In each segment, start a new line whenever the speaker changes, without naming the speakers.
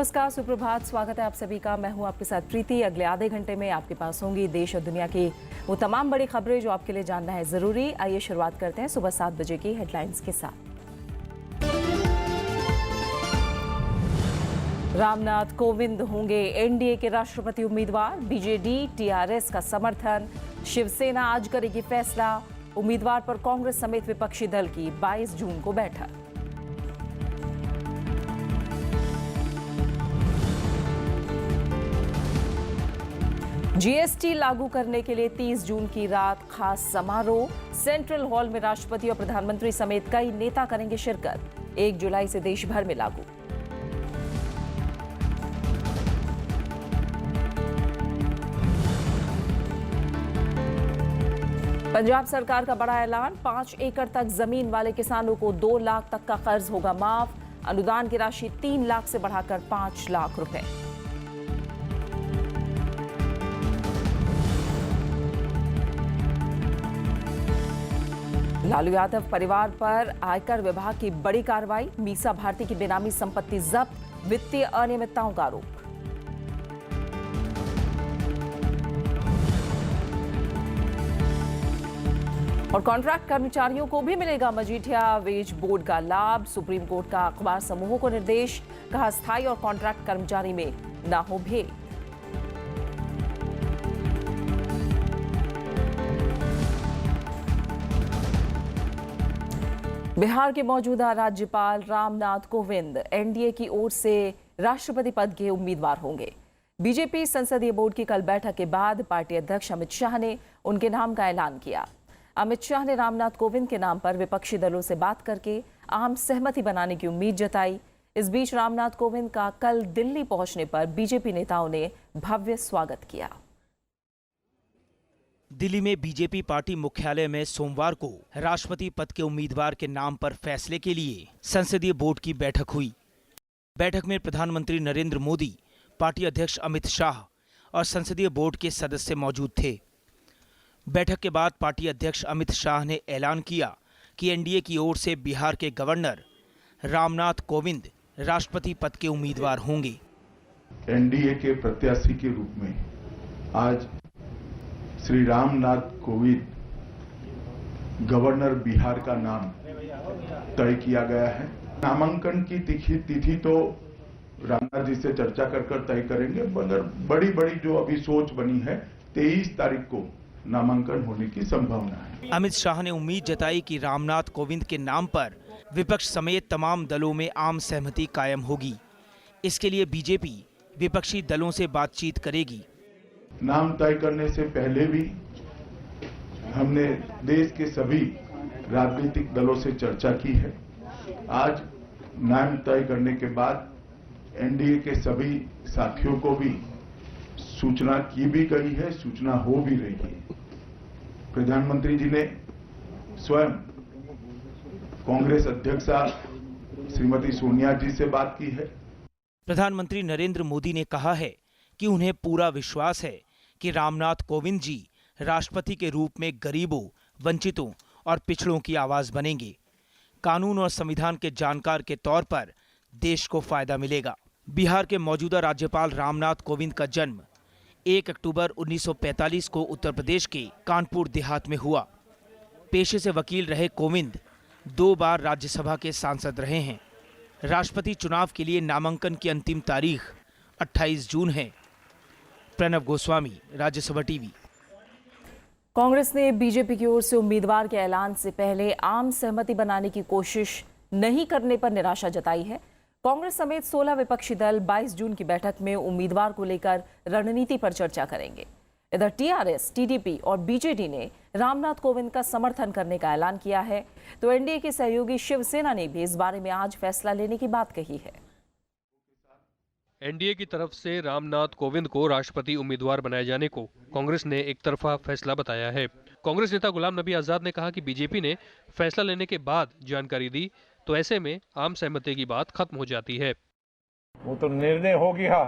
नमस्कार, सुप्रभात। स्वागत है आप सभी का। मैं हूं आपके साथ प्रीति। अगले आधे घंटे में आपके पास होंगी देश और दुनिया की वो तमाम बड़ी खबरें जो आपके लिए जानना है जरूरी। आइए शुरुआत करते हैं सुबह 7 बजे की हेडलाइंस के साथ। रामनाथ कोविंद होंगे एनडीए के राष्ट्रपति उम्मीदवार। बीजेडी टीआरएस का समर्थन। शिवसेना आज करेगी फैसला। उम्मीदवार पर कांग्रेस समेत विपक्षी दल की 22 जून को बैठक। जीएसटी लागू करने के लिए 30 जून की रात खास समारोह। सेंट्रल हॉल में राष्ट्रपति और प्रधानमंत्री समेत कई नेता करेंगे शिरकत। 1 जुलाई से देश भर में लागू। पंजाब सरकार का बड़ा ऐलान। 5 एकड़ तक जमीन वाले किसानों को 2 लाख तक का कर्ज होगा माफ। अनुदान की राशि 3 लाख से बढ़ाकर 5 लाख रुपए। लालू यादव परिवार पर आयकर विभाग की बड़ी कार्रवाई। मीसा भारती की बेनामी संपत्ति जब्त। वित्तीय अनियमितताओं का आरोप। और कॉन्ट्रैक्ट कर्मचारियों को भी मिलेगा मजीठिया वेज बोर्ड का लाभ। सुप्रीम कोर्ट का अखबार समूहों को निर्देश। कहा, स्थायी और कॉन्ट्रैक्ट कर्मचारी में न हो भेद। बिहार के मौजूदा राज्यपाल रामनाथ कोविंद एनडीए की ओर से राष्ट्रपति पद के उम्मीदवार होंगे। बीजेपी संसदीय बोर्ड की कल बैठक के बाद पार्टी अध्यक्ष अमित शाह ने उनके नाम का ऐलान किया। अमित शाह ने रामनाथ कोविंद के नाम पर विपक्षी दलों से बात करके आम सहमति बनाने की उम्मीद जताई। इस बीच रामनाथ कोविंद का कल दिल्ली पहुंचने पर बीजेपी नेताओं ने भव्य स्वागत किया।
दिल्ली में बीजेपी पार्टी मुख्यालय में सोमवार को राष्ट्रपति पद के उम्मीदवार के नाम पर फैसले के लिए संसदीय बोर्ड की बैठक हुई। बैठक में प्रधानमंत्री नरेंद्र मोदी, पार्टी अध्यक्ष अमित शाह और संसदीय बोर्ड के सदस्य मौजूद थे। बैठक के बाद पार्टी अध्यक्ष अमित शाह ने ऐलान किया कि एनडीए की ओर से बिहार के गवर्नर रामनाथ कोविंद राष्ट्रपति पद के उम्मीदवार होंगे।
एनडीए के प्रत्याशी के रूप में आज श्री रामनाथ कोविंद गवर्नर बिहार का नाम तय किया गया है। नामांकन की तिथि तो रामनाथ जी से चर्चा कर तय करेंगे, मगर बड़ी जो अभी सोच बनी है 23 तारीख को नामांकन होने की संभावना है।
अमित शाह ने उम्मीद जताई कि रामनाथ कोविंद के नाम पर विपक्ष समेत तमाम दलों में आम सहमति कायम होगी। इसके लिए बीजेपी विपक्षी दलों से बातचीत करेगी।
नाम तय करने से पहले भी हमने देश के सभी राजनीतिक दलों से चर्चा की है। आज नाम तय करने के बाद एनडीए के सभी साथियों को भी सूचना की भी गई है, सूचना हो भी रही है। प्रधानमंत्री जी ने स्वयं कांग्रेस अध्यक्षा श्रीमती सोनिया जी से बात की है।
प्रधानमंत्री नरेंद्र मोदी ने कहा है कि उन्हें पूरा विश्वास है कि रामनाथ कोविंद जी राष्ट्रपति के रूप में गरीबों, वंचितों और पिछड़ों की आवाज बनेंगे। कानून और संविधान के जानकार के तौर पर देश को फायदा मिलेगा। बिहार के मौजूदा राज्यपाल रामनाथ कोविंद का जन्म 1 अक्टूबर 1945 को उत्तर प्रदेश के कानपुर देहात में हुआ। पेशे से वकील रहे कोविंद 2 बार राज्यसभा के सांसद रहे हैं। राष्ट्रपति चुनाव के लिए नामांकन की अंतिम तारीख 28 जून है। प्रणव गोस्वामी, राज्यसभा टीवी।
कांग्रेस ने बीजेपी की ओर से उम्मीदवार के ऐलान से पहले आम सहमति बनाने की कोशिश नहीं करने पर निराशा जताई है। कांग्रेस समेत 16 विपक्षी दल 22 जून की बैठक में उम्मीदवार को लेकर रणनीति पर चर्चा करेंगे। इधर टीआरएस, टीडीपी और बीजेडी ने रामनाथ कोविंद का समर्थन करने का ऐलान किया है, तो एनडीए के सहयोगी शिवसेना ने भी इस बारे में आज फैसला लेने की बात कही है।
एनडीए की तरफ से रामनाथ कोविंद को राष्ट्रपति उम्मीदवार बनाए जाने को कांग्रेस ने एक तरफा फैसला बताया है। कांग्रेस नेता गुलाम नबी आजाद ने कहा कि बीजेपी ने फैसला लेने के बाद जानकारी दी, तो ऐसे में आम सहमति की बात खत्म हो जाती है।
वो तो निर्णय हो गया,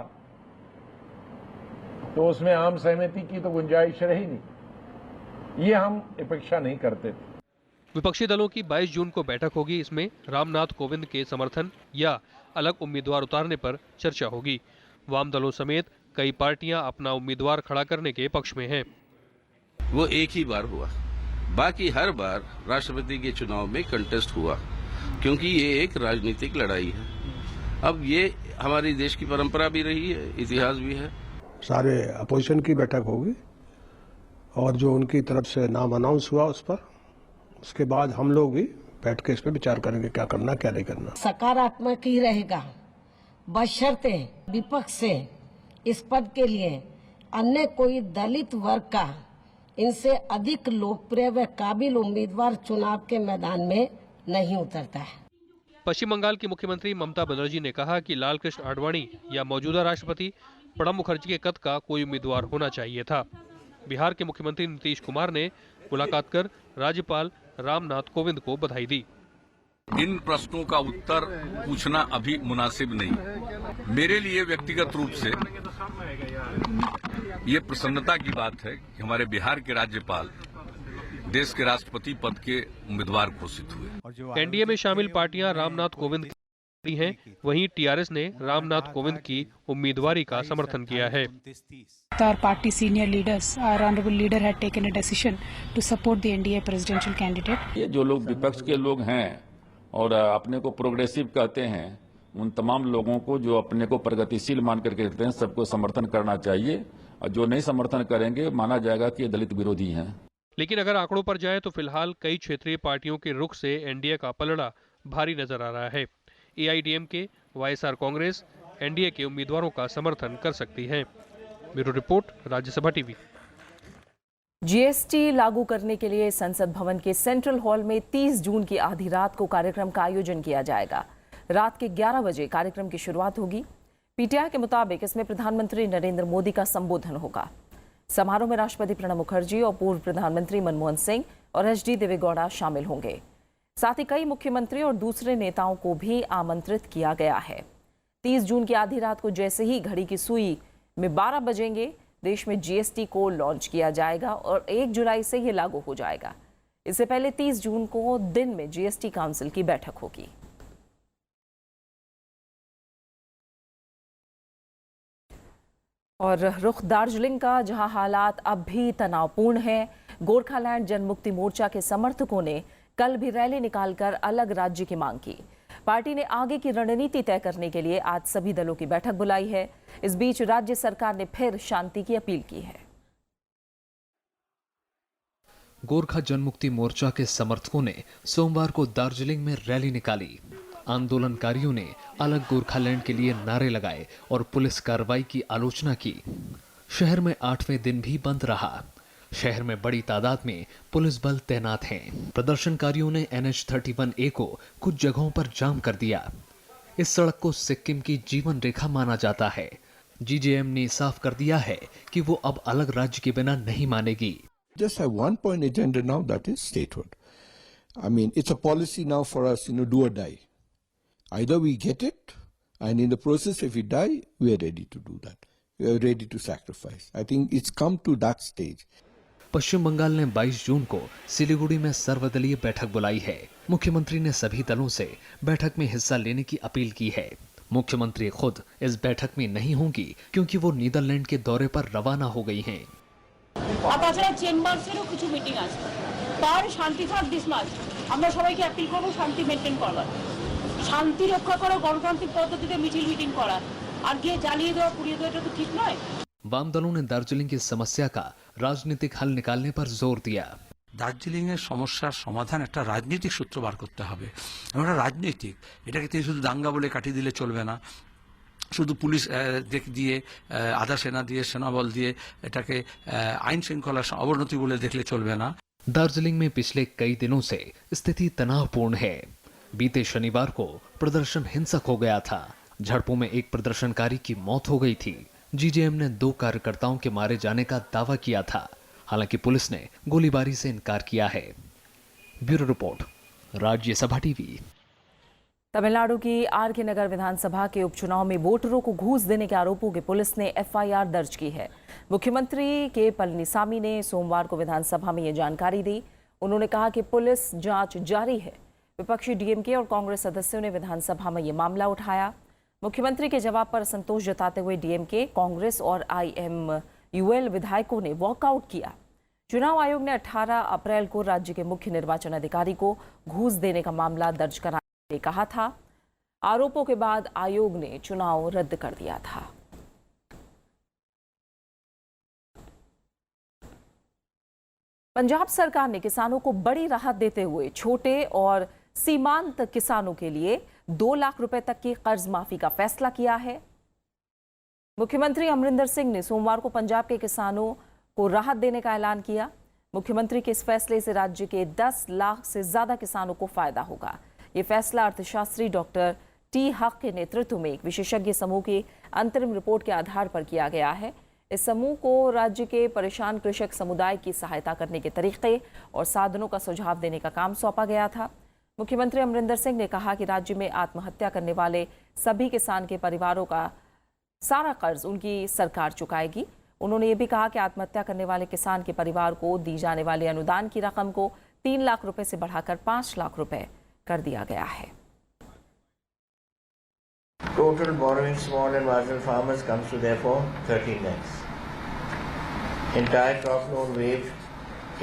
तो उसमें आम सहमति की तो गुंजाइश रही नहीं। ये हम अपेक्षा नहीं करते थे।
विपक्षी दलों की 22 जून को बैठक होगी। इसमें रामनाथ कोविंद के समर्थन या अलग उम्मीदवार उतारने पर चर्चा होगी। वाम दलों समेत कई पार्टियां अपना उम्मीदवार खड़ा करने के पक्ष में हैं।
वो एक ही बार हुआ, बाकी हर बार राष्ट्रपति के चुनाव में कंटेस्ट हुआ, क्योंकि ये एक राजनीतिक लड़ाई है। अब ये हमारी देश की परंपरा भी रही है, इतिहास भी है।
सारे अपोजिशन की बैठक होगी और जो उनकी तरफ से नाम अनाउंस हुआ उस पर, उसके बाद हम लोग भी बैठ के इस पर विचार करेंगे क्या करना क्या नहीं करना।
सकारात्मक ही रहेगा, बशर्ते विपक्ष से इस पद के लिए अन्य कोई दलित वर्ग का इनसे अधिक लोकप्रिय व काबिल उम्मीदवार चुनाव के मैदान में नहीं उतरता है।
पश्चिम बंगाल की मुख्यमंत्री ममता बनर्जी ने कहा कि लाल कृष्ण आडवाणी या मौजूदा राष्ट्रपति प्रणब मुखर्जी के कद का कोई उम्मीदवार होना चाहिए था। बिहार के मुख्यमंत्री नीतीश कुमार ने मुलाकात कर राज्यपाल रामनाथ कोविंद को बधाई दी।
इन प्रश्नों का उत्तर पूछना अभी मुनासिब नहीं। मेरे लिए व्यक्तिगत रूप से ये प्रसन्नता की बात है कि हमारे बिहार के राज्यपाल देश के राष्ट्रपति पद के उम्मीदवार घोषित हुए।
एनडीए में शामिल पार्टियां रामनाथ कोविंद की हैं, वहीं टीआरएस ने रामनाथ कोविंद की उम्मीदवारी का समर्थन किया है।
Our party senior leaders, our honorable leader had taken a decision to support the NDA presidential candidate.
ये जो लोग विपक्ष के लोग हैं और अपने को प्रोग्रेसिव कहते हैं, उन तमाम लोगों को जो अपने को प्रगतिशील मान करके कहते हैं, सबको समर्थन करना चाहिए और जो नहीं समर्थन करेंगे माना जाएगा कि ये दलित विरोधी हैं।
लेकिन अगर आंकड़ों पर जाए तो फिलहाल कई क्षेत्रीय पार्टियों के रुख से एनडीए का पलड़ा भारी नजर आ रहा है। एआईडीएमके, वाईएसआर कांग्रेस एनडीए के उम्मीदवारों का समर्थन कर सकती है। Bureau report, Rajya Sabha TV.
GST लागू करने के लिए संसद भवन के सेंट्रल हॉल में 30 जून की आधी रात को कार्यक्रम का आयोजन किया जाएगा। रात के 11 बजे कार्यक्रम की शुरुआत होगी। पीटीआई के मुताबिक इसमें प्रधानमंत्री नरेंद्र मोदी का संबोधन होगा। समारोह में राष्ट्रपति प्रणब मुखर्जी और पूर्व प्रधानमंत्री मनमोहन सिंह और एचडी देवेगौड़ा शामिल होंगे। साथ ही कई मुख्यमंत्री और दूसरे नेताओं को भी आमंत्रित किया गया है। 30 जून की आधी रात को जैसे ही घड़ी की सुई में 12 बजेंगे, देश में जीएसटी को लॉन्च किया जाएगा और 1 जुलाई से ये लागू हो जाएगा। इससे पहले 30 जून को दिन में जीएसटी काउंसिल की बैठक होगी। और रुख दार्जिलिंग का, जहां हालात अब भी तनावपूर्ण हैं। गोरखालैंड जनमुक्ति मोर्चा के समर्थकों ने कल भी रैली निकालकर अलग राज्य की मांग की। पार्टी ने आगे की रणनीति तय करने के लिए आज सभी दलों की बैठक बुलाई है। इस बीच राज्य सरकार ने फिर शांति की अपील की है।
गोरखा जनमुक्ति मोर्चा के समर्थकों ने सोमवार को दार्जिलिंग में रैली निकाली। आंदोलनकारियों ने अलग गोरखालैंड के लिए नारे लगाए और पुलिस कार्रवाई की आलोचना की। शहर में 8वें दिन भी बंद रहा। शहर में बड़ी तादाद में पुलिस बल तैनात हैं। प्रदर्शनकारियों ने NH31A को कुछ जगहों पर जाम कर दिया। इस सड़क को सिक्किम की जीवन रेखा माना जाता है। जीजेएम ने साफ कर दिया है कि वो अब अलग राज्य के बिना नहीं मानेगी।
Just have one point agenda now, that is statehood. I mean, it's a policy now for us, do or die. Either we get it, and in the process, if we die, we are ready to do that. We are ready to sacrifice. I think it's come to that stage.
पश्चिम बंगाल ने 22 जून को सिलीगुड़ी में सर्वदलीय बैठक बुलाई है। मुख्यमंत्री ने सभी दलों से बैठक में हिस्सा लेने की अपील की है। मुख्यमंत्री खुद इस बैठक में नहीं होंगी क्योंकि वो नीदरलैंड के दौरे पर रवाना हो गई हैं।
তাছাড়া চেম্বারসেরও কিছু মিটিং আছে, তার শান্তি থাক দিস মাস আমরা সবাইকে অ্যাপিল করব শান্তি মেনটেন করার, শান্তি রক্ষা করা, গণতান্ত্রিক পদ্ধতিতে মিটিং করা, আর গিয়ে জ্বালিয়ে দেওয়া পুড়িয়ে দেওয়া এটা তো ঠিক নয়।
वाम दलों ने दार्जिलिंग की समस्या का राजनीतिक हल निकालने पर जोर दिया।
দার্জিলিং এর সমস্যার সমাধান একটা রাজনৈতিক সূত্র বার করতে হবে। আমরা রাজনৈতিক, এটাকে তিনি শুধু দাঙ্গা বলে কাটিয়ে দিলে চলবে না, শুধু পুলিশ দিয়ে আধা সেনা দিয়ে সেনাবল দিয়ে এটাকে আইন শৃঙ্খলার অবনতি বলে দেখলে চলবে না।
दार्जिलिंग में पिछले कई दिनों से स्थिति तनावपूर्ण है। बीते शनिवार को प्रदर्शन हिंसक हो गया था। झड़पों में एक प्रदर्शनकारी की मौत हो गई थी। जीजेएम ने 2 कार्यकर्ताओं के मारे जाने का दावा किया था। हालांकि पुलिस ने गोलीबारी से इनकार किया है। Bureau report, Rajya Sabha TV.
Tamil Nadu की आर.के. नगर विधानसभा के उपचुनाव में वोटरों को घूस देने के आरोपों की पुलिस ने एफआईआर दर्ज की है। मुख्यमंत्री के पलनीसामी ने सोमवार को विधानसभा में ये जानकारी दी। उन्होंने कहा कि पुलिस जांच जारी है। विपक्षी डीएमके और कांग्रेस सदस्यों ने विधानसभा में ये मामला उठाया। मुख्यमंत्री के जवाब पर असंतोष जताते हुए डीएमके, कांग्रेस और IMUL विधायकों ने वॉकआउट किया। चुनाव आयोग ने 18 अप्रैल को राज्य के मुख्य निर्वाचन अधिकारी को घूस देने का मामला दर्ज कराने के लिए कहा था। आरोपों के बाद आयोग ने चुनाव रद्द कर दिया था। पंजाब सरकार ने किसानों को बड़ी राहत देते हुए छोटे और सीमांत किसानों के लिए 2 लाख रुपए तक की कर्ज माफी का फैसला किया है। मुख्यमंत्री अमरिंदर सिंह ने सोमवार को पंजाब के किसानों को राहत देने का ऐलान किया। मुख्यमंत्री के इस फैसले से राज्य के 10 लाख से ज्यादा किसानों को फायदा होगा। ये फैसला अर्थशास्त्री डॉक्टर टी हक के नेतृत्व में एक विशेषज्ञ समूह की अंतरिम रिपोर्ट के आधार पर किया गया है। इस समूह को राज्य के परेशान कृषक समुदाय की सहायता करने के तरीके और साधनों का सुझाव देने का काम सौंपा गया था। मुख्यमंत्री अमरिंदर सिंह ने कहा कि राज्य में आत्महत्या करने वाले सभी किसान के परिवारों का सारा कर्ज उनकी सरकार चुकाएगी। उन्होंने ये भी कहा कि आत्महत्या करने वाले किसान के परिवार को दी जाने वाले अनुदान की रकम को 3 लाख रुपए से बढ़ाकर 5 लाख रुपए कर दिया गया है।
Total borrowing small and marginal farmers comes to therefore 13 lakhs. Entire crop loan waived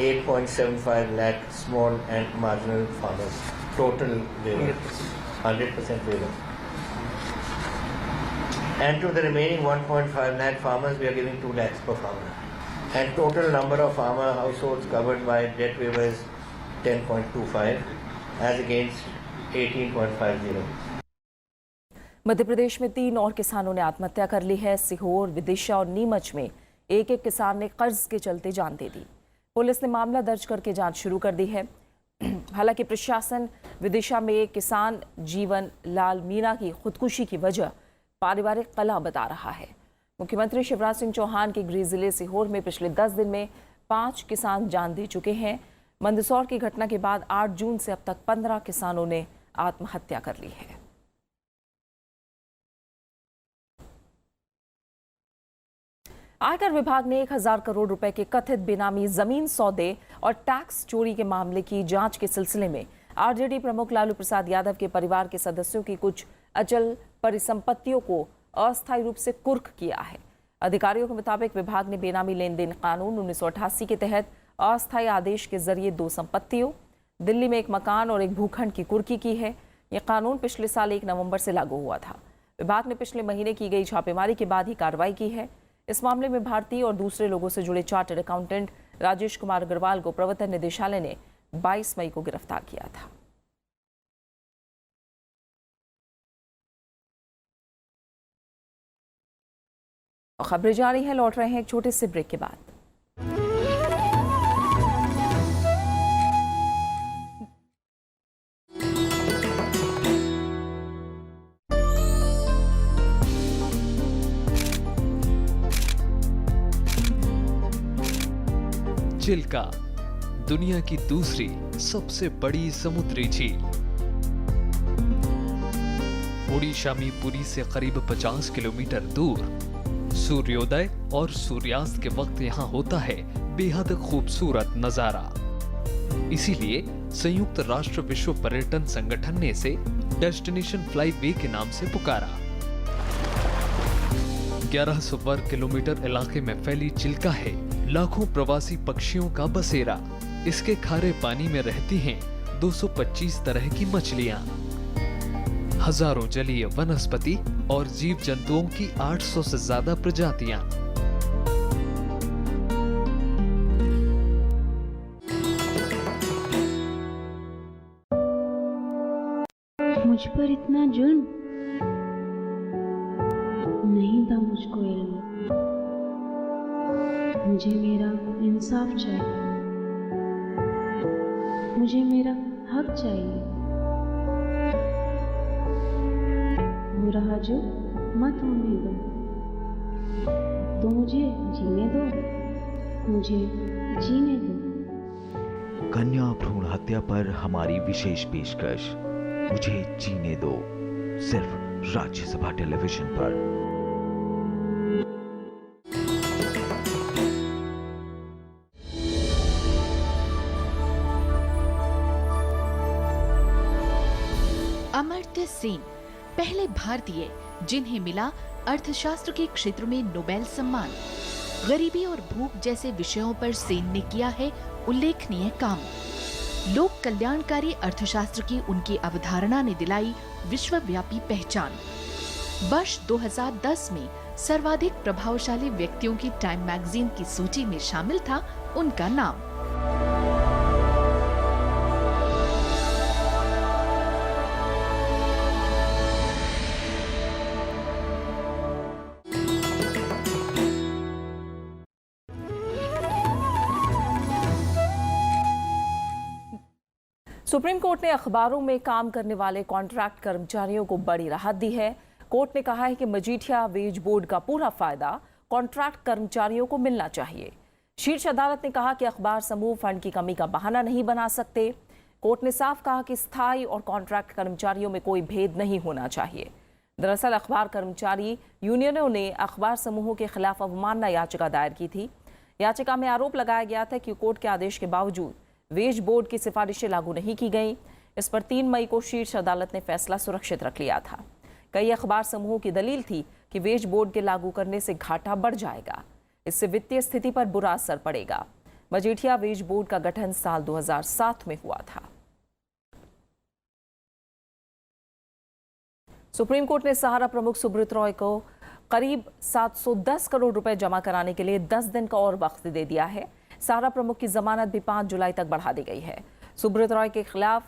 8.75 lakh small and marginal farmers. Total waiver, 100% waiver. And to the remaining 1.5 lakh farmers, we are giving 2 lakhs per farmer. And total number of farmer households covered by debt waiver is 10.25 as against 18.50.
Madhya Pradesh में 3 और किसानों ने आत्महत्या कर ली है। सीहोर, विदिशा और नीमच में एक किसान ने कर्ज के चलते जान दे दी। पुलिस ने मामला दर्ज करके जांच शुरू कर दी है। हालांकि प्रशासन विदिशा में एक किसान जीवन लाल मीणा की खुदकुशी की वजह पारिवारिक कलह बता रहा है। मुख्यमंत्री शिवराज सिंह चौहान के गृह जिले सीहोर में पिछले 10 दिन में 5 किसान जान दे चुके हैं। मंदसौर की घटना के बाद 8 जून से अब तक 15 किसानों ने आत्महत्या कर ली है। आयकर विभाग ने 1000 करोड़ रुपए के कथित बेनामी जमीन सौदे और टैक्स चोरी के मामले की जांच के सिलसिले में आरजेडी प्रमुख लालू प्रसाद यादव के परिवार के सदस्यों की कुछ अचल परिसंपत्तियों को अस्थायी रूप से कुर्क किया है। अधिकारियों के मुताबिक विभाग ने बेनामी लेन देन कानून 1988 के तहत अस्थायी आदेश के जरिए 2 संपत्तियों, दिल्ली में एक मकान और एक भूखंड की कुर्की की है। यह कानून पिछले साल 1 नवंबर से लागू हुआ था। विभाग ने पिछले महीने की गई छापेमारी के बाद ही कार्रवाई की है। इस मामले में भारतीय और दूसरे लोगों से जुड़े चार्टर्ड अकाउंटेंट राजेश कुमार अग्रवाल को प्रवर्तन निदेशालय ने 22 मई को गिरफ्तार किया था। खबरें जारी हैं, लौट रहे हैं एक छोटे से ब्रेक के बाद।
चिल्का, दुनिया की दूसरी सबसे बड़ी समुद्री झील। ओडिशा में पुरी से करीब 50 किलोमीटर दूर सूर्योदय और सूर्यास्त के वक्त यहाँ होता है बेहद खूबसूरत नजारा। इसीलिए संयुक्त राष्ट्र विश्व पर्यटन संगठन ने इसे डेस्टिनेशन फ्लाई वे के नाम से पुकारा। 1100 वर्ग किलोमीटर इलाके में फैली चिल्का है लाखों प्रवासी पक्षियों का बसेरा। इसके खारे पानी में रहती हैं 225 तरह की मछलियां, हजारों जलीय वनस्पति और जीव जंतुओं की 800 से ज्यादा प्रजातियां।
मुझ पर इतना जुल्म नहीं था मुझको इल्म। मुझे मेरा इंसाफ चाहिए, मुझे मेरा हक चाहिए। हो रहा जो मत होने दो, तो मुझे जीने दो, मुझे जीने दो।
कन्या भ्रूण हत्या पर हमारी विशेष पेशकश, मुझे जीने दो, सिर्फ राज्यसभा टेलीविजन पर।
अमर्त्य सेन पहले भारतीय जिन्हें मिला अर्थशास्त्र के क्षेत्र में नोबेल सम्मान। गरीबी और भूख जैसे विषयों पर सेन ने किया है उल्लेखनीय काम। लोक कल्याणकारी अर्थशास्त्र की उनकी अवधारणा ने दिलाई विश्वव्यापी पहचान। वर्ष 2010 में सर्वाधिक प्रभावशाली व्यक्तियों की टाइम मैगजीन की सूची में शामिल था उनका नाम।
सुप्रीम कोर्ट ने अखबारों में काम करने वाले कॉन्ट्रैक्ट कर्मचारियों को बड़ी राहत दी है। कोर्ट ने कहा है कि मजीठिया वेज बोर्ड का पूरा फायदा कॉन्ट्रैक्ट कर्मचारियों को मिलना चाहिए। शीर्ष अदालत ने कहा कि अखबार समूह फंड की कमी का बहाना नहीं बना सकते। कोर्ट ने साफ कहा कि स्थायी और कॉन्ट्रैक्ट कर्मचारियों में कोई भेद नहीं होना चाहिए। दरअसल अखबार कर्मचारी यूनियनों ने अखबार समूहों के खिलाफ अवमानना याचिका दायर की थी। याचिका में आरोप लगाया गया था कि कोर्ट के आदेश के बावजूद वेज बोर्ड की सिफारिशें लागू नहीं की गईं। इस पर 3 मई को शीर्ष अदालत ने फैसला सुरक्षित रख लिया था। कई अखबार समूहों की दलील थी कि वेज बोर्ड के लागू करने से घाटा बढ़ जाएगा, इससे वित्तीय स्थिति पर बुरा असर पड़ेगा। मजीठिया वेज बोर्ड का गठन साल 2007 में हुआ था। सुप्रीम कोर्ट ने सहारा प्रमुख सुब्रत रॉय को करीब 710 करोड़ रुपए जमा कराने के लिए 10 दिन का और वक्त दे दिया है। सहारा प्रमुख की जमानत भी 5 जुलाई तक बढ़ा दी गई है। सुब्रत रॉय के खिलाफ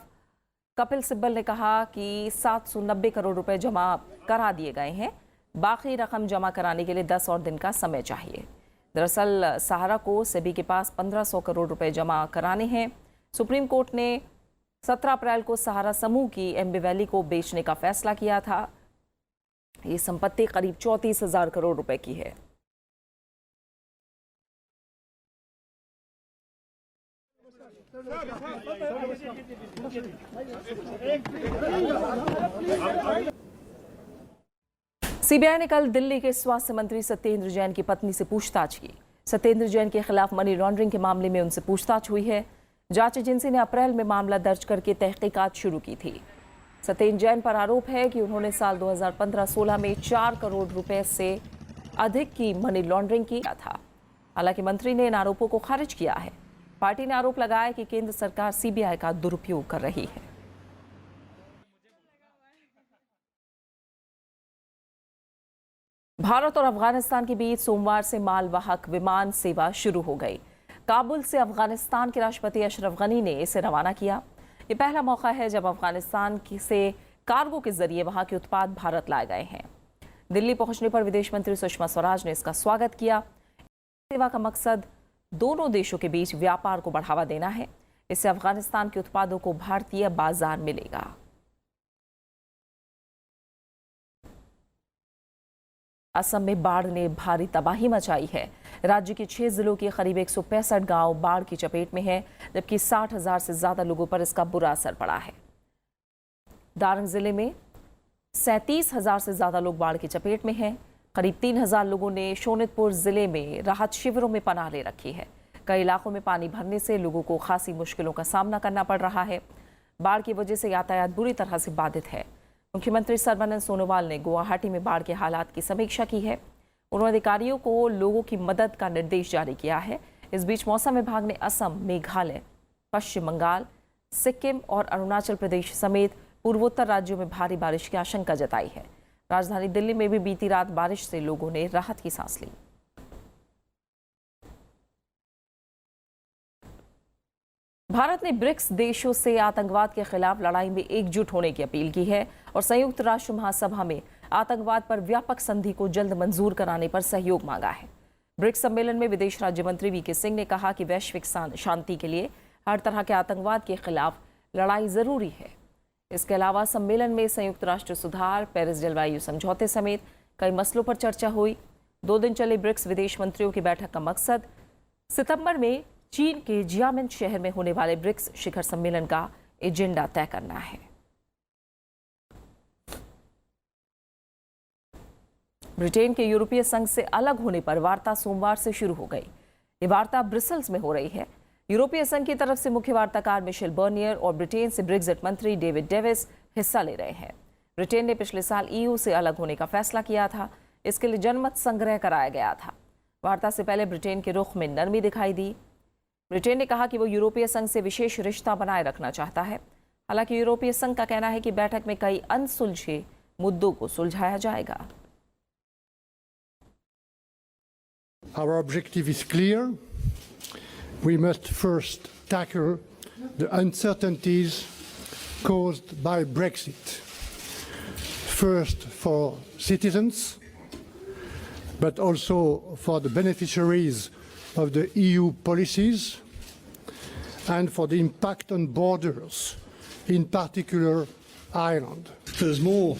कपिल सिब्बल ने कहा कि 790 करोड़ रुपए जमा करा दिए गए हैं। बाकी रकम जमा कराने के लिए 10 और दिन का समय चाहिए। दरअसल सहारा को सेबी के पास 1500 करोड़ रुपए जमा कराने हैं। सुप्रीम कोर्ट ने 17 अप्रैल को सहारा समूह की एम्बी वैली को बेचने का फैसला किया था। ये संपत्ति करीब 34,000 करोड़ रुपए की है। सीबीआई ने कल दिल्ली के स्वास्थ्य मंत्री सत्येंद्र जैन की पत्नी से पूछताछ की। सत्येंद्र जैन के खिलाफ मनी लॉन्ड्रिंग के मामले में उनसे पूछताछ हुई है। जांच एजेंसी ने अप्रैल में मामला दर्ज करके तहकीकात शुरू की थी। सत्येंद्र जैन पर आरोप है कि उन्होंने साल 2015-16 में 4 करोड़ रुपए से अधिक की मनी लॉन्ड्रिंग किया था। हालांकि मंत्री ने इन आरोपों को खारिज किया है। पार्टी ने आरोप लगाया कि केंद्र सरकार सीबीआई का दुरुपयोग कर रही है। भारत और अफगानिस्तान के बीच सोमवार से मालवाहक विमान सेवा शुरू हो गई। काबुल से अफगानिस्तान के राष्ट्रपति अशरफ गनी ने इसे रवाना किया। ये पहला मौका है जब अफगानिस्तान से कार्गो के जरिए वहां के उत्पाद भारत लाए गए हैं। दिल्ली पहुंचने पर विदेश मंत्री सुषमा स्वराज ने इसका स्वागत किया। सेवा का मकसद दोनों देशों के बीच व्यापार को बढ़ावा देना है। इससे अफगानिस्तान के उत्पादों को भारतीय बाजार मिलेगा। असम में बाढ़ ने भारी तबाही मचाई है। राज्य के 6 जिलों के करीब 165 गांव बाढ़ की चपेट में हैं, जबकि 60,000 से ज्यादा लोगों पर इसका बुरा असर पड़ा है। दारंग जिले में 37,000 से ज्यादा लोग बाढ़ की चपेट में हैं। करीब 3,000 लोगों ने शोनितपुर जिले में राहत शिविरों में पनाह ले रखी है। कई इलाकों में पानी भरने से लोगों को खासी मुश्किलों का सामना करना पड़ रहा है। बाढ़ की वजह से यातायात बुरी तरह से बाधित है। मुख्यमंत्री सर्बानंद सोनोवाल ने गुवाहाटी में बाढ़ के हालात की समीक्षा की है। उन्होंने अधिकारियों को लोगों की मदद का निर्देश जारी किया है। इस बीच मौसम विभाग ने असम, मेघालय, पश्चिम बंगाल, सिक्किम और अरुणाचल प्रदेश समेत पूर्वोत्तर राज्यों में भारी बारिश की आशंका जताई है। राजधानी दिल्ली में भी बीती रात बारिश से लोगों ने राहत की सांस ली। भारत ने ब्रिक्स देशों से आतंकवाद के खिलाफ लड़ाई में एकजुट होने की अपील की है और संयुक्त राष्ट्र महासभा में आतंकवाद पर व्यापक संधि को जल्द मंजूर कराने पर सहयोग मांगा है। ब्रिक्स सम्मेलन में विदेश राज्य मंत्री वीके सिंह ने कहा कि वैश्विक शांति के लिए हर तरह के आतंकवाद के खिलाफ लड़ाई जरूरी है। इसके अलावा सम्मेलन में संयुक्त राष्ट्र सुधार, पेरिस जलवायु समझौते समेत कई मसलों पर चर्चा हुई। 2 दिन चले ब्रिक्स विदेश मंत्रियों की बैठक का मकसद सितंबर में चीन के जियामिन शहर में होने वाले ब्रिक्स शिखर सम्मेलन का एजेंडा तय करना है। ब्रिटेन के यूरोपीय संघ से अलग होने पर वार्ता सोमवार से शुरू हो गई। ये वार्ता ब्रसेल्स में हो रही है। यूरोपीय संघ की तरफ से मुख्य वार्ताकार मिशेल बर्नियर और ब्रिटेन से ब्रेक्जिट मंत्री डेविड डेविस हिस्सा ले रहे हैं। ब्रिटेन ने पिछले साल EU से अलग होने का फैसला किया था। इसके लिए जनमत संग्रह कराया गया था। वार्ता से पहले ब्रिटेन के रुख में नरमी दिखाई दी। ब्रिटेन ने कहा कि वो यूरोपीय संघ से विशेष रिश्ता बनाए रखना चाहता है। हालांकि यूरोपीय संघ का कहना है कि बैठक में कई अनसुलझे मुद्दों को सुलझाया जाएगा।
Our objective is clear. We must first tackle the uncertainties caused by Brexit. First for citizens, but also for the beneficiaries of the EU policies and for the impact on borders, in particular Ireland.
There's more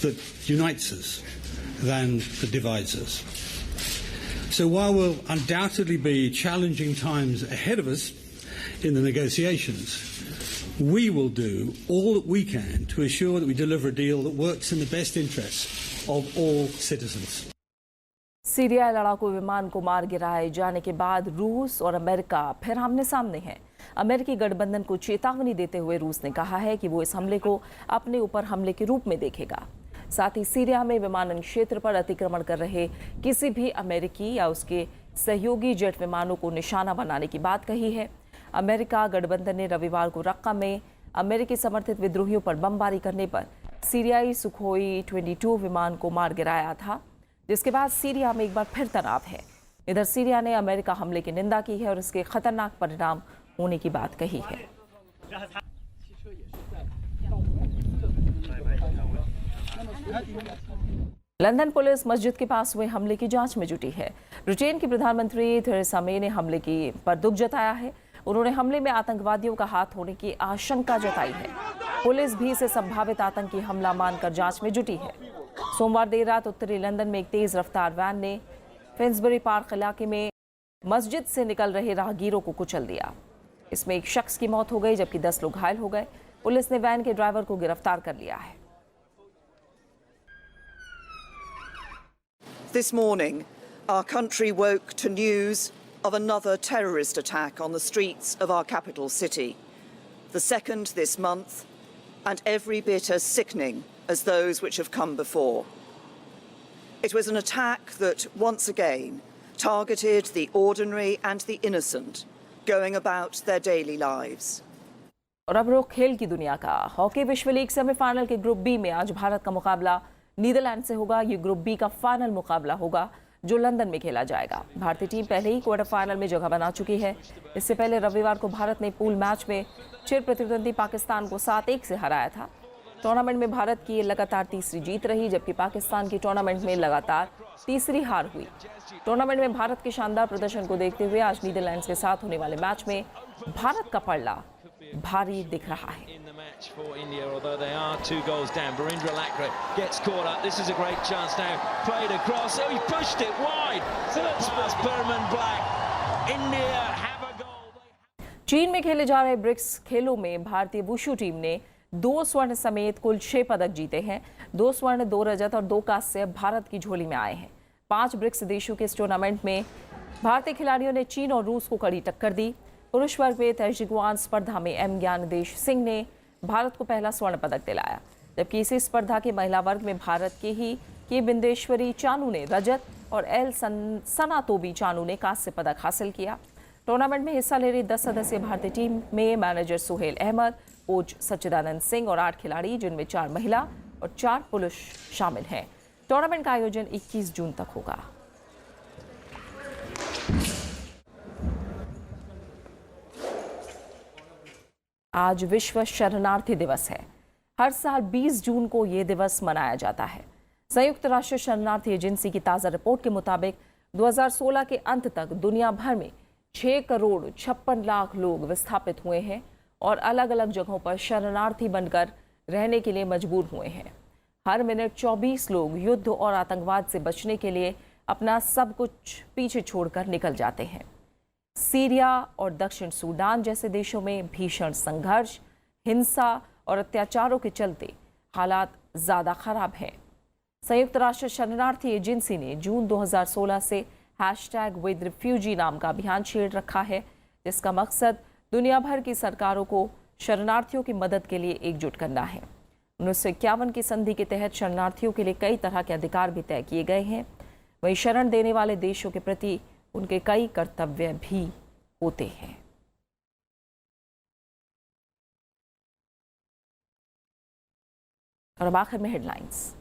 that unites us than that divides us. So while there will undoubtedly be challenging times ahead of us in the negotiations, we will do all that we can to ensure that we deliver a deal that works in the best interests of all citizens.
Syria लड़ाकू विमान को मार गिराए जाने के बाद रूस और अमेरिका फिर आमने सामने हैं। अमेरिकी गठबंधन को चेतावनी देते हुए रूस ने कहा है कि वो इस हमले को अपने ऊपर हमले के रूप में देखेगा। साथ ही सीरिया में विमानन क्षेत्र पर अतिक्रमण कर रहे किसी भी अमेरिकी या उसके सहयोगी जेट विमानों को निशाना बनाने की बात कही है। अमेरिका गठबंधन ने रविवार को रक्का में अमेरिकी समर्थित विद्रोहियों पर बमबारी करने पर सीरियाई सुखोई 22 विमान को मार गिराया था, जिसके बाद सीरिया में एक बार फिर तनाव है। इधर सीरिया ने अमेरिका हमले की निंदा की है और इसके खतरनाक परिणाम होने की बात कही है। लंदन पुलिस मस्जिद के पास हुए हमले की जांच में जुटी है। ब्रिटेन की प्रधानमंत्री थेरेसा मे ने हमले पर दुख जताया है। उन्होंने हमले में आतंकवादियों का हाथ होने की आशंका जताई है। पुलिस भी इसे संभावित आतंकी हमला मानकर जांच में जुटी है। सोमवार देर रात उत्तरी लंदन में एक तेज रफ्तार वैन ने फिन्सबरी पार्क इलाके में मस्जिद से निकल रहे राहगीरों को कुचल दिया। इसमें एक शख्स की मौत हो गई जबकि 10 लोग घायल हो गए। पुलिस ने वैन के ड्राइवर को गिरफ्तार कर लिया है।
This morning, our country woke to news of another terrorist attack on the streets of our capital city, the second this month, and every bit as sickening as those which have come before. It was an attack that once again targeted the ordinary and the innocent, going about their daily lives.
और अब रुख खेल की दुनिया का। Hockey विश्व league semifinal के group B में आज भारत का मुकाबला नीदरलैंड से होगा। ये ग्रुप बी का फाइनल मुकाबला होगा जो लंदन में खेला जाएगा। भारतीय टीम पहले ही क्वार्टर फाइनल में जगह बना चुकी है। इससे पहले रविवार को भारत ने पूल मैच में चिर प्रतिद्वंदी पाकिस्तान को 7-1 से हराया था। टूर्नामेंट में भारत की लगातार तीसरी जीत रही, जबकि पाकिस्तान की टूर्नामेंट में लगातार तीसरी हार हुई। टूर्नामेंट में भारत के शानदार प्रदर्शन को देखते हुए आज नीदरलैंड्स के साथ होने वाले मैच में भारत का पलड़ा भारी दिख रहा है। चीन में खेले जा रहे ब्रिक्स खेलों में भारतीय वुशु टीम ने 2 स्वर्ण समेत कुल 6 पदक जीते हैं। 2 स्वर्ण, 2 रजत और 2 कांस्य भारत की झोली में आए हैं। 5 ब्रिक्स देशों के इस टूर्नामेंट में भारतीय खिलाड़ियों ने चीन और रूस को कड़ी टक्कर दी। पुरुष वर्ग में ताइक्वांडो स्पर्धा में एम ज्ञानदेश सिंह ने भारत को पहला स्वर्ण पदक दिलाया, जबकि इसी स्पर्धा के महिला वर्ग में भारत के बिंदेश्वरी चानू ने रजत और एल सनातोबी चानू ने कांस्य पदक हासिल किया। टूर्नामेंट में हिस्सा ले रही 10 सदस्यीय भारतीय टीम में मैनेजर सुहेल अहमद, कोच सच्चिदानंद सिंह और 8 खिलाड़ी, जिनमें 4 महिला और 4 पुरुष शामिल हैं। टूर्नामेंट का आयोजन 21 जून तक होगा। आज विश्व शरणार्थी दिवस है। हर साल 20 जून को ये दिवस मनाया जाता है। संयुक्त राष्ट्र शरणार्थी एजेंसी की ताज़ा रिपोर्ट के मुताबिक 2016 के अंत तक दुनिया भर में 6 करोड़ 56 लाख लोग विस्थापित हुए हैं और अलग अलग जगहों पर शरणार्थी बनकर रहने के लिए मजबूर हुए हैं। हर मिनट 24 लोग युद्ध और आतंकवाद से बचने के लिए अपना सब कुछ पीछे छोड़कर निकल जाते हैं। सीरिया और दक्षिण सूडान जैसे देशों में भीषण संघर्ष, हिंसा और अत्याचारों के चलते हालात ज़्यादा खराब हैं। संयुक्त राष्ट्र शरणार्थी एजेंसी ने जून 2016 से #WithRefugee नाम का अभियान छेड़ रखा है, जिसका मकसद दुनिया भर की सरकारों को शरणार्थियों की मदद के लिए एकजुट करना है। 1951 की संधि के तहत शरणार्थियों के लिए कई तरह के अधिकार भी तय किए गए हैं। वहीं शरण देने वाले देशों के प्रति उनके कई कर्तव्य भी होते हैं। और अब आखिर में हेडलाइंस।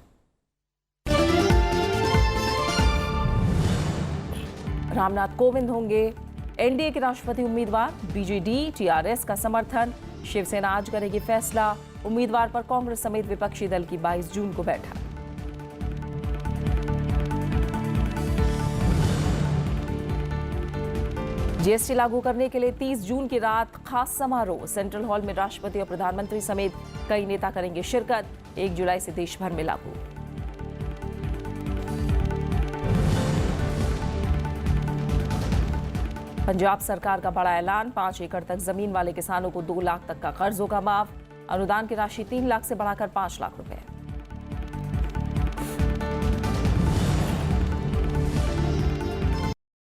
रामनाथ कोविंद होंगे एनडीए के राष्ट्रपति उम्मीदवार। बीजेडी टीआरएस का समर्थन। शिवसेना आज करेगी फैसला। उम्मीदवार पर कांग्रेस समेत विपक्षी दल की 22 जून को बैठक। जीएसटी लागू करने के लिए 30 जून की रात खास समारोह। सेंट्रल हॉल में राष्ट्रपति और प्रधानमंत्री समेत कई नेता करेंगे शिरकत। 1 जुलाई से देश भर में लागू। पंजाब सरकार का बड़ा ऐलान। 5 एकड़ तक जमीन वाले किसानों को 2 लाख तक का कर्ज होगा माफ। अनुदान की राशि 3 लाख से बढ़ाकर 5 लाख रुपए।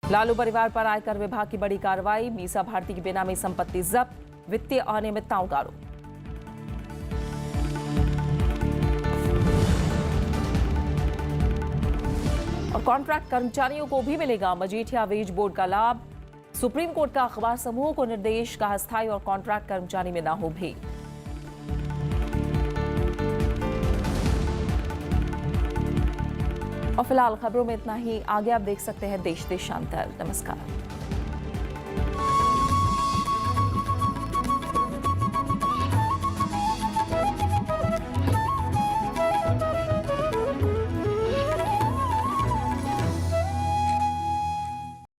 लालू परिवार पर आयकर विभाग की बड़ी कार्रवाई। मीसा भारती की बेनामी संपत्ति जब्त। वित्तीय अनियमितताओं का आरोप। और कॉन्ट्रैक्ट कर्मचारियों को भी मिलेगा मजीठिया वेज बोर्ड का लाभ। सुप्रीम कोर्ट का अखबार समूह को निर्देश। कहा स्थायी और कॉन्ट्रैक्ट कर्मचारी में ना हो भेद। और फिलहाल खबरों में इतना ही। आगे आप देश देशांतर। नमस्कार।